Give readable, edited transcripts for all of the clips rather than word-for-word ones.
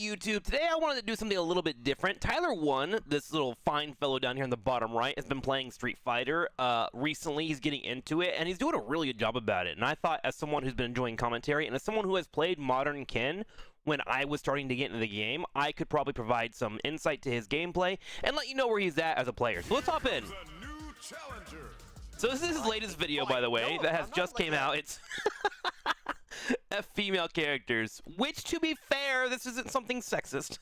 YouTube. Today I wanted to do something a little bit different. TrikSlyr, this little fine fellow down here in the bottom right, has been playing Street Fighter. Recently he's getting into it, and he's doing a really good job about it. And I thought, as someone who's been enjoying commentary, and as someone who has played Modern Ken when I was starting to get into the game, I could probably provide some insight to his gameplay and let you know where he's at as a player. So let's hop in. So this is his latest video, by the way, that has just came out. It's female characters, which, to be fair, this isn't something sexist.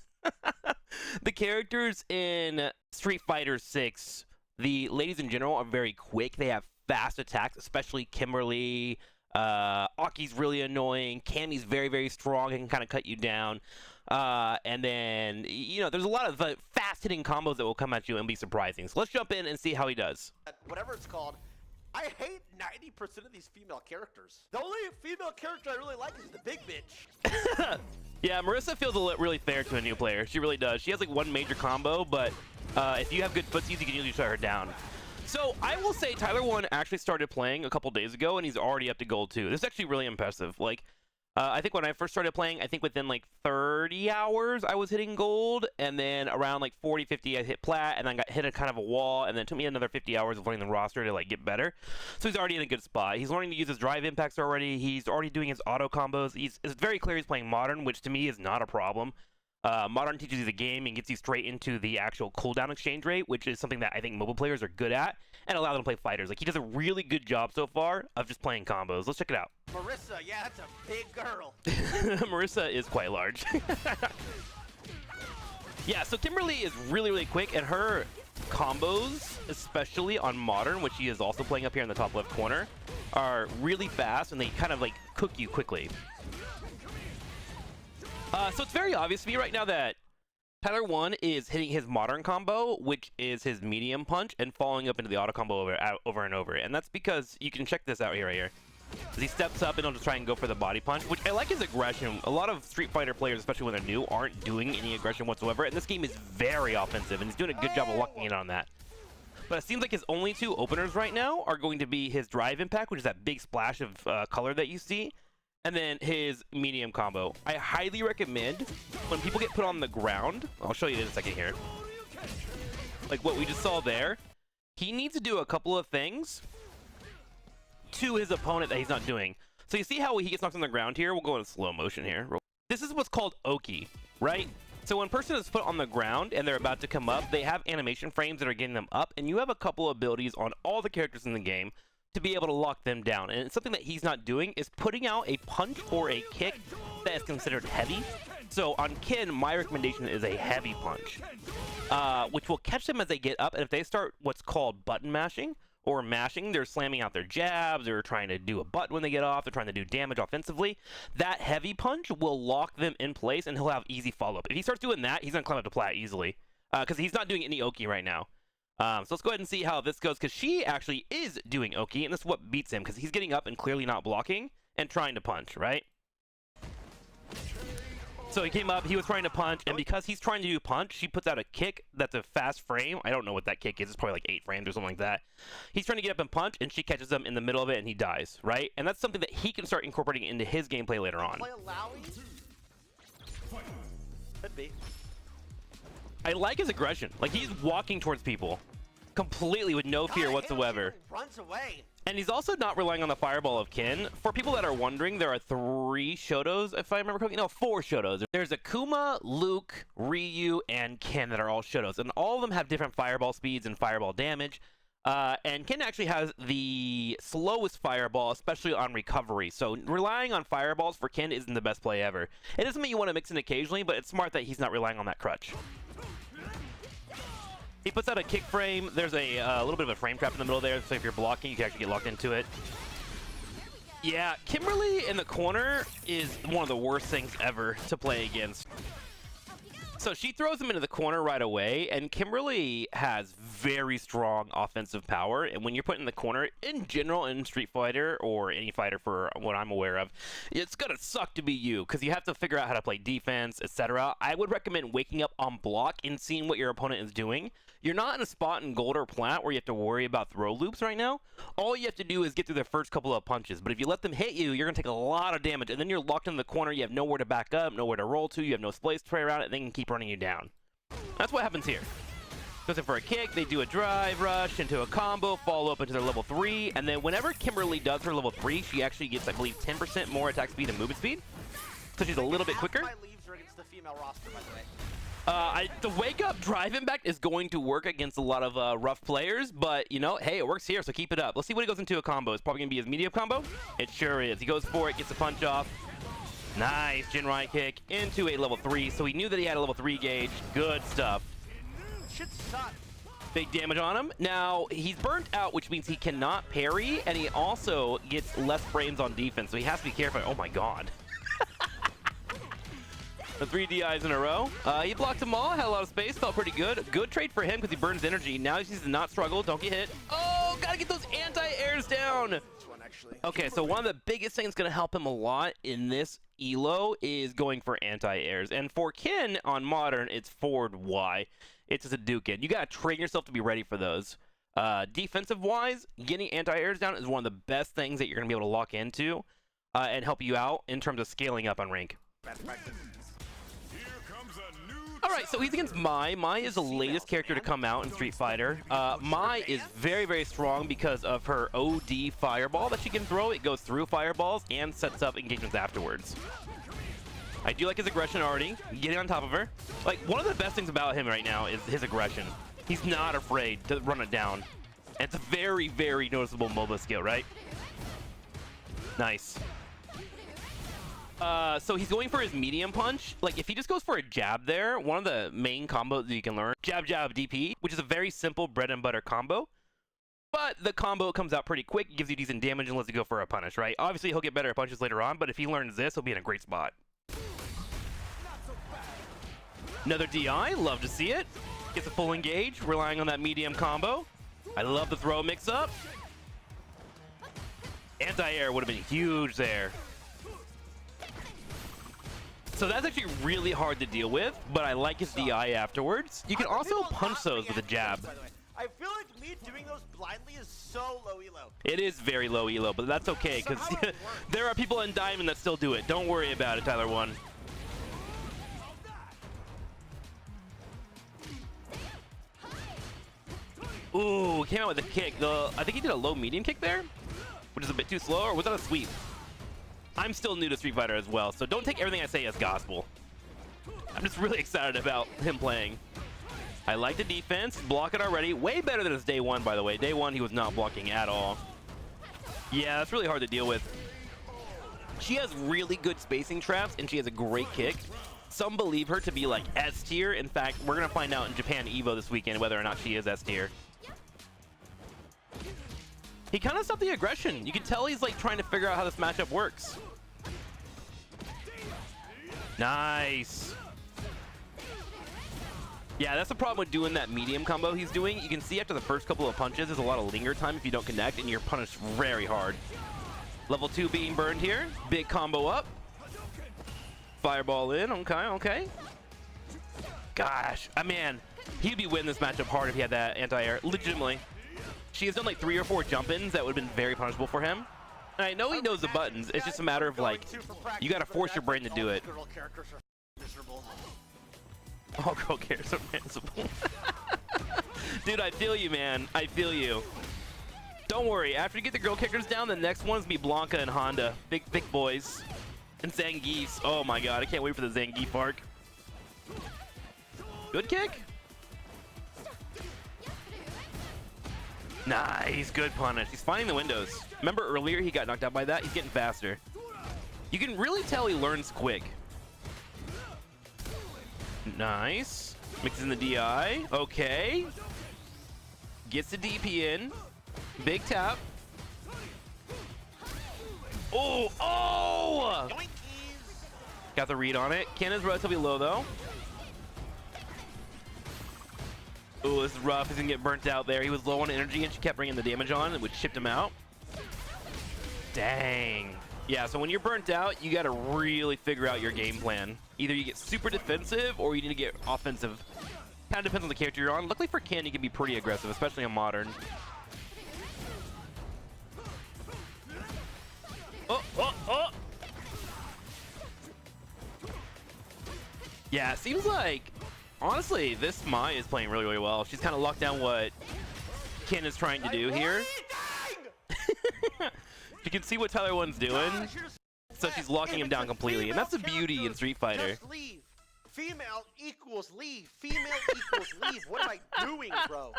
The characters in Street Fighter 6, the ladies in general, are very quick. They have fast attacks, especially Kimberly. Aki's really annoying. Cammy's very, very strong and can kind of cut you down. And then, you know, there's a lot of fast-hitting combos that will come at you and be surprising. So let's jump in and see how he does. Whatever it's called. I hate 90% of these female characters. The only female character I really like is the big bitch. Yeah, Marissa feels really fair to a new player. She really does. She has like one major combo, but if you have good footsies, you can usually shut her down. So I will say TrikSlyr actually started playing a couple days ago, and he's already up to gold 2. This is actually really impressive. Like, I think when I first started playing, I think within like 30 hours I was hitting gold, and then around like 40, 50 I hit plat, and then got hit a kind of a wall, and then it took me another 50 hours of learning the roster to like get better. So he's already in a good spot. He's learning to use his drive impacts already. He's already doing his auto combos. It's very clear he's playing Modern, which to me is not a problem. Modern teaches you the game and gets you straight into the actual cooldown exchange rate, which is something that I think mobile players are good at, and allow them to play fighters. Like, he does a really good job so far of just playing combos. Let's check it out. Marissa, yeah, that's a big girl. Marissa is quite large. Yeah, so Kimberly is really, really quick, and her combos, especially on Modern, which she is also playing up here in the top left corner, are really fast, and they kind of like cook you quickly. So it's very obvious to me right now that TrikSlyr is hitting his Modern combo, which is his medium punch, and following up into the auto combo over and over. And that's because you can check this out here, right here. As he steps up and he'll just try and go for the body punch, which I like his aggression. A lot of Street Fighter players, especially when they're new, aren't doing any aggression whatsoever. And this game is very offensive, and he's doing a good job of locking in on that. But it seems like his only two openers right now are going to be his drive impact, which is that big splash of color that you see, and then his medium combo. I highly recommend when people get put on the ground, I'll show you in a second here, like what we just saw there, he needs to do a couple of things to his opponent that he's not doing. So you see how he gets knocked on the ground here? We'll go in slow motion here. This is what's called Oki, right? So when a person is put on the ground and they're about to come up, they have animation frames that are getting them up, and you have a couple of abilities on all the characters in the game to be able to lock them down. And it's something that he's not doing is putting out a punch or a kick that is considered heavy. So on Ken, my recommendation is a heavy punch, which will catch them as they get up. And if they start what's called button mashing or mashing, they're slamming out their jabs, they're trying to do a button when they get off, they're trying to do damage offensively, that heavy punch will lock them in place, and he'll have easy follow-up. If he starts doing that, he's gonna climb up to plat easily, because he's not doing any Oki right now. So let's go ahead and see how this goes, because she actually is doing Oki, and this is what beats him, because he's getting up and clearly not blocking and trying to punch, right? So he came up, he was trying to punch, and because he's trying to do punch, she puts out a kick that's a fast frame. I don't know what that kick is. It's probably like 8 frames or something like that. He's trying to get up and punch, and she catches him in the middle of it, and he dies, right? And that's something that he can start incorporating into his gameplay later on. Could be. I like his aggression. Like, he's walking towards people completely with no fear whatsoever. Runs away. And he's also not relying on the fireball of Ken. For people that are wondering, there are 3 Shotos, if I remember correctly. No, 4 Shotos. There's Akuma, Luke, Ryu, and Ken that are all Shotos. And all of them have different fireball speeds and fireball damage. And Ken actually has the slowest fireball, especially on recovery. So relying on fireballs for Ken isn't the best play ever. It is something you want to mix in occasionally, but it's smart that he's not relying on that crutch. He puts out a kick frame. There's a little bit of a frame trap in the middle there, so if you're blocking, you can actually get locked into it. Yeah, Kimberly in the corner is one of the worst things ever to play against. So she throws him into the corner right away, and Kimberly has very strong offensive power. And when you're put in the corner, in general, in Street Fighter or any fighter for what I'm aware of, it's gonna suck to be you because you have to figure out how to play defense, etc. I would recommend waking up on block and seeing what your opponent is doing. You're not in a spot in gold or plat where you have to worry about throw loops right now. All you have to do is get through their first couple of punches. But if you let them hit you, you're going to take a lot of damage. And then you're locked in the corner. You have nowhere to back up, nowhere to roll to. You have no space to play around it. They can keep running you down. That's what happens here. Goes in for a kick. They do a drive rush into a combo, follow up into their level 3. And then whenever Kimberly does her level 3, she actually gets, I believe, 10% more attack speed and movement speed. So she's a little bit quicker. My leaves are against the female roster, by the way. The wake up drive impact is going to work against a lot of rough players, but you know, hey, it works here, so keep it up. Let's see what he goes into a combo. It's probably gonna be his medium combo. It sure is. He goes for it, gets the punch off. Nice Jinrai kick into a level 3. So he knew that he had a level 3 gauge. Good stuff. Shit sucks. Big damage on him. Now he's burnt out, which means he cannot parry, and he also gets less frames on defense, so he has to be careful. Oh my god. The 3 DIs in a row. He blocked them all, had a lot of space, felt pretty good. Good trade for him because he burns energy. Now he needs to not struggle, don't get hit. Oh, gotta get those anti-airs down. Okay, so one of the biggest things going to help him a lot in this elo is going for anti-airs. And for Ken on Modern, it's forward Y. It's just a Dukin. You got to train yourself to be ready for those. Defensive-wise, getting anti-airs down is one of the best things that you're going to be able to lock into and help you out in terms of scaling up on rank. Alright, so he's against Mai. Mai is the latest character to come out in Street Fighter. Mai is very, very strong because of her OD fireball that she can throw. It goes through fireballs and sets up engagements afterwards. I do like his aggression already, getting on top of her. Like, one of the best things about him right now is his aggression. He's not afraid to run it down. And it's a very, very noticeable MOBA skill, right? Nice. So he's going for his medium punch. Like, if he just goes for a jab there, one of the main combos that you can learn, jab, jab, DP, which is a very simple bread and butter combo. But the combo comes out pretty quick, gives you decent damage and lets you go for a punish, right? Obviously, he'll get better at punches later on, but if he learns this, he'll be in a great spot. Another DI, love to see it. Gets a full engage, relying on that medium combo. I love the throw mix-up. Anti-air would have been huge there. So that's actually really hard to deal with, but I like his DI afterwards. You can also punch those with a jab. I feel like me doing those blindly is so low elo. It is very low elo, but that's okay, because there are people in Diamond that still do it. Don't worry about it, Tyler1. Ooh, came out with a kick. I think he did a low medium kick there, which is a bit too slow, or was that a sweep? I'm still new to Street Fighter as well, so don't take everything I say as gospel. I'm just really excited about him playing. I like the defense, block it already. Way better than his day one, by the way. Day one, he was not blocking at all. Yeah, that's really hard to deal with. She has really good spacing traps, and she has a great kick. Some believe her to be like S tier. In fact, we're going to find out in Japan Evo this weekend whether or not she is S tier. He kind of stopped the aggression. You can tell he's like trying to figure out how this matchup works. Nice. Yeah, that's the problem with doing that medium combo he's doing. You can see after the first couple of punches, there's a lot of linger time if you don't connect, and you're punished very hard. Level 2 being burned here. Big combo up. Fireball in. Okay, okay. Gosh, man, he'd be winning this matchup hard if he had that anti-air. Legitimately. She has done like 3 or 4 jump-ins that would have been very punishable for him. And I know he knows the buttons. It's just a matter of like, you gotta force your brain to do it. Girl characters are miserable. All girl characters are miserable. Dude, I feel you, man. I feel you. Don't worry. After you get the girl kickers down, the next one's be Blanca and Honda. Big boys. And Zangief's. Oh my god, I can't wait for the Zangief arc. Good kick. Nice, good punish. He's finding the windows. Remember earlier he got knocked out by that? He's getting faster. You can really tell he learns quick. Nice. Mixes in the DI. Okay. Gets the DP in. Big tap. Oh! Oh! Yoinkies. Got the read on it. Ken is relatively low though. Ooh, this is rough. He's gonna get burnt out there. He was low on energy and she kept bringing the damage on, which shipped him out. Dang. Yeah, so when you're burnt out, you gotta really figure out your game plan. Either you get super defensive or you need to get offensive. Kind of depends on the character you're on. Luckily for Ken, you can be pretty aggressive, especially on Modern. Oh, oh, oh! Yeah, it seems like, honestly, this Mai is playing really, really well. She's kind of locked down what Ken is trying to do here. You can see what Tyler 1's doing, so she's locking him down completely, and that's the beauty in Street Fighter. Just leave. Female equals leave. Female equals leave. What am I doing, bro?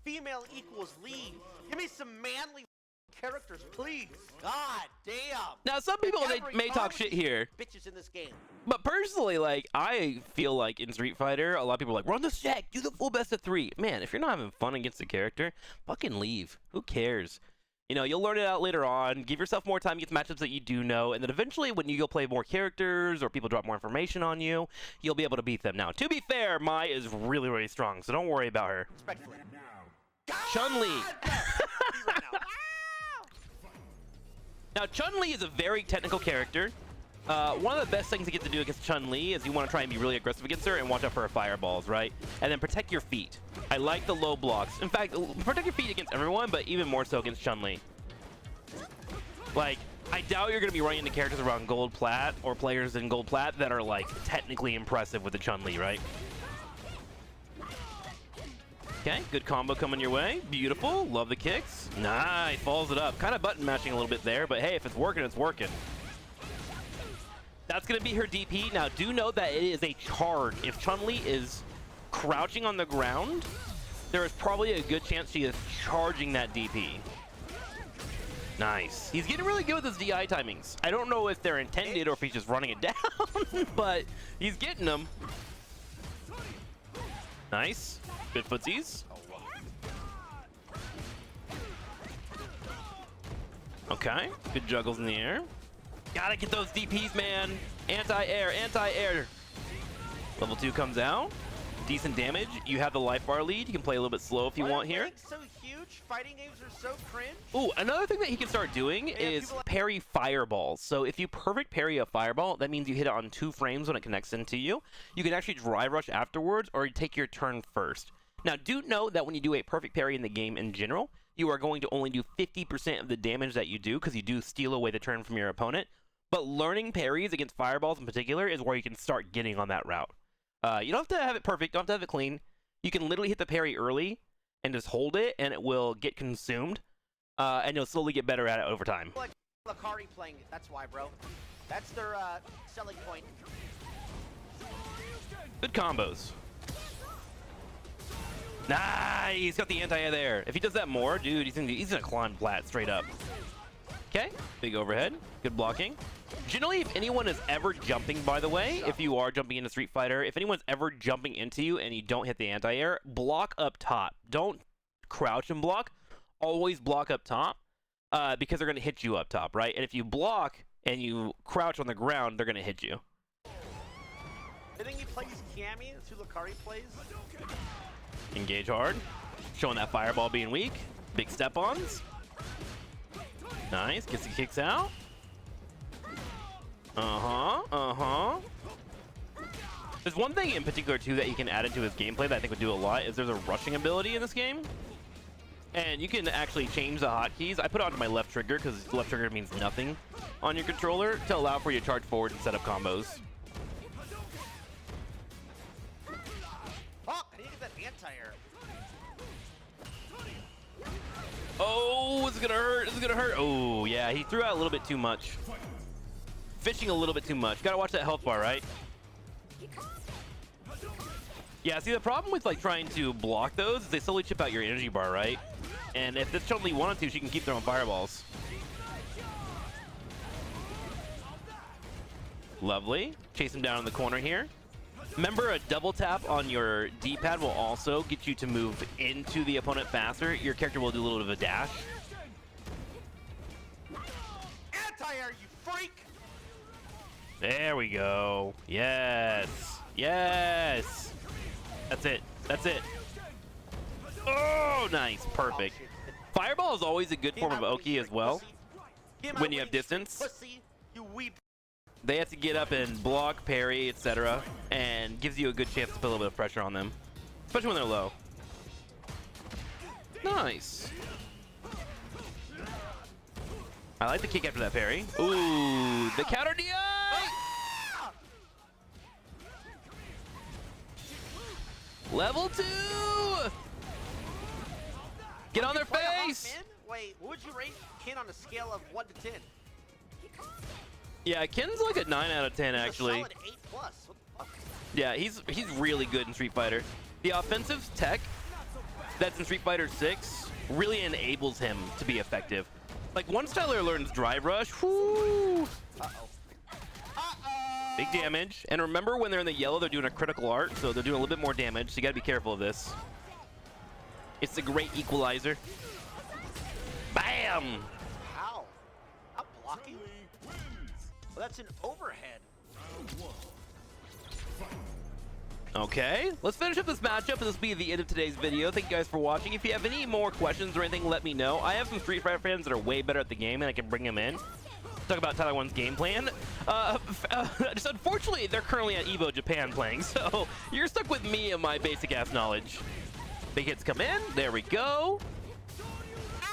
Female equals leave. Give me some manly characters, please. God damn. Now, some people they may talk shit here, bitches in this game. but personally, like, I feel like in Street Fighter, a lot of people are like, run the set, do the full best of 3. Man, if you're not having fun against the character, fucking leave. Who cares? You know, you'll learn it out later on. Give yourself more time against matchups that you do know, and then eventually when you go play more characters or people drop more information on you, you'll be able to beat them. Now, to be fair, Mai is really, really strong, so don't worry about her. Respectfully. Chun-Li. Now, Chun-Li is a very technical character. One of the best things to get to do against Chun-Li is you want to try and be really aggressive against her and watch out for her fireballs, right? And then protect your feet. I like the low blocks. In fact, protect your feet against everyone, but even more so against Chun-Li. Like, I doubt you're going to be running into characters around Gold Plat or players in Gold Plat that are, like, technically impressive with the Chun-Li, right? Okay, good combo coming your way. Beautiful. Love the kicks. Nice. Follows it up. Kind of button matching a little bit there, but hey, if it's working, it's working. That's going to be her DP. Now, do know that it is a charge. If Chun-Li is crouching on the ground, there is probably a good chance she is charging that DP. Nice. He's getting really good with his DI timings. I don't know if they're intended or if he's just running it down, but he's getting them. Nice. Good footsies. Okay. Good juggles in the air. Gotta get those DPs, man. Anti-air, anti-air. Level 2 comes out. Decent damage. You have the life bar lead. You can play a little bit slow if you want here. So huge. Fighting games are so cringe. Ooh, another thing that he can start doing is parry fireballs. So if you perfect parry a fireball, that means you hit it on 2 frames when it connects into you. You can actually drive rush afterwards or you take your turn first. Now, do know that when you do a perfect parry in the game in general, you are going to only do 50% of the damage that you do because you do steal away the turn from your opponent. But learning parries against fireballs in particular is where you can start getting on that route. You don't have to have it perfect, don't have to have it clean. You can literally hit the parry early and just hold it, and it will get consumed, and you'll slowly get better at it over time. Like Lakari playing it, that's why, bro. That's their selling point. Good combos. Nice! He's got the anti-air there. If he does that more, dude, he's gonna climb flat straight up. Okay, big overhead. Good blocking. Generally, if anyone is ever jumping, by the way, if you are jumping into Street Fighter, if anyone's ever jumping into you and you don't hit the anti-air, block up top. Don't crouch and block. Always block up top because they're going to hit you up top, right? And if you block and you crouch on the ground, they're going to hit you. I think he plays Cammy, that's who Lakari plays. Engage hard. Showing that fireball being weak. Big step-ons. Nice. Gets the kicks out. There's one thing in particular, too, that he can add into his gameplay that I think would do a lot, is there's a rushing ability in this game. And you can actually change the hotkeys. I put it onto my left trigger, because left trigger means nothing on your controller, to allow for you to charge forward and set up combos. Oh, I need to get that anti-air. Oh, this is gonna hurt. This is gonna hurt. Oh, yeah, he threw out a little bit too much. Fishing a little bit too much. Gotta watch that health bar, right? Yeah, see, the problem with like trying to block those is they slowly chip out your energy bar, right? And if this Chun-Li wanted to, she can keep throwing fireballs. Lovely. Chase him down in the corner here. Remember, a double tap on your D-pad will also get you to move into the opponent faster. Your character will do a little bit of a dash. Anti-air, you freak! There we go. Yes. Yes. That's it. That's it. Oh, nice. Perfect. Oh, shit. Fireball is always a good form of Oki as well. When you have distance. Pussy, you weep. They have to get up and block, parry, etc. And gives you a good chance to put a little bit of pressure on them. Especially when they're low. Nice. I like the kick after that parry. Ooh, the counter DI! Level 2! Get on their face! Wait, what would you rate Ken on a scale of 1 to 10? Yeah, Ken's like a 9 out of 10 actually. Solid 8 plus. What the fuck? Yeah, he's really good in Street Fighter. The offensive tech that's in Street Fighter 6 really enables him to be effective. Like once TrikSlyr learns Drive Rush, whoo! Big damage. And remember when they're in the yellow, they're doing a critical art, so they're doing a little bit more damage, so you gotta be careful of this. It's a great equalizer. Bam! How? Not blocking? Well, that's an overhead. Okay, let's finish up this matchup, and this will be the end of today's video. Thank you guys for watching. If you have any more questions or anything, let me know. I have some Street Fighter fans that are way better at the game, and I can bring them in. Talk about TrikSlyr 1's game plan. Just unfortunately, they're currently at EVO Japan playing, so you're stuck with me and my basic-ass knowledge. Big hits come in. There we go.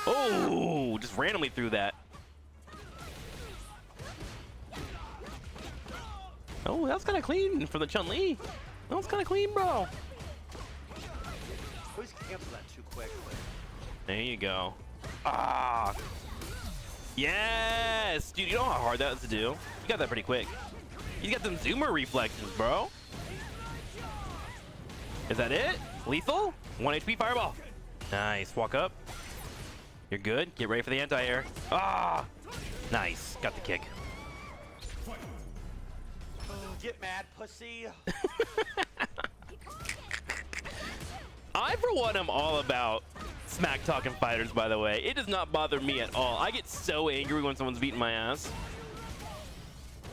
Oh, just randomly threw that. Oh, that was kind of clean from the Chun-Li. That was kind of clean, bro. Always cancel that too quick. There you go. Ah. Yes! Dude, you know how hard that was to do? You got that pretty quick. He's got some zoomer reflexes, bro. Is that it? Lethal? 1 HP fireball. Nice. Walk up. You're good. Get ready for the anti-air. Ah! Nice. Got the kick. Get mad, pussy. I, for one, am all about smack-talking fighters, by the way. It does not bother me at all. I get so angry when someone's beating my ass.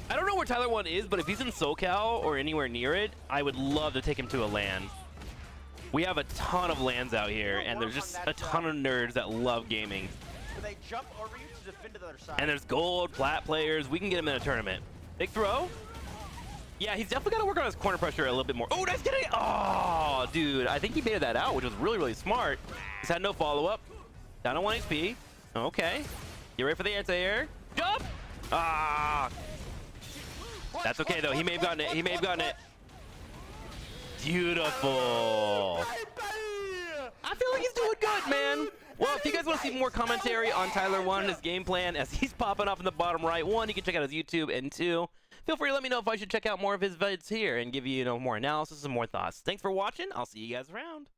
I don't know where TrikSlyr 1 is, but if he's in SoCal or anywhere near it, I would love to take him to a LAN. We have a ton of LANs out here, and there's just a ton of nerds that love gaming. Do they jump over you to defend to the other side? And there's gold, plat players. We can get him in a tournament. Big throw. Yeah, he's definitely got to work on his corner pressure a little bit more. Oh, nice getting. Oh, dude. I think he baited that out, which was really, really smart. He's had no follow-up. Down to 1 HP. Okay. Get ready for the anti-air. Jump! Ah! That's okay, though. He may have gotten it. He may have gotten it. Beautiful. I feel like he's doing good, man. Well, if you guys want to see more commentary on TrikSlyr 1 and his game plan as he's popping off in the bottom right, 1, you can check out his YouTube, and 2, feel free to let me know if I should check out more of his vids here and give you, more analysis and more thoughts. Thanks for watching. I'll see you guys around.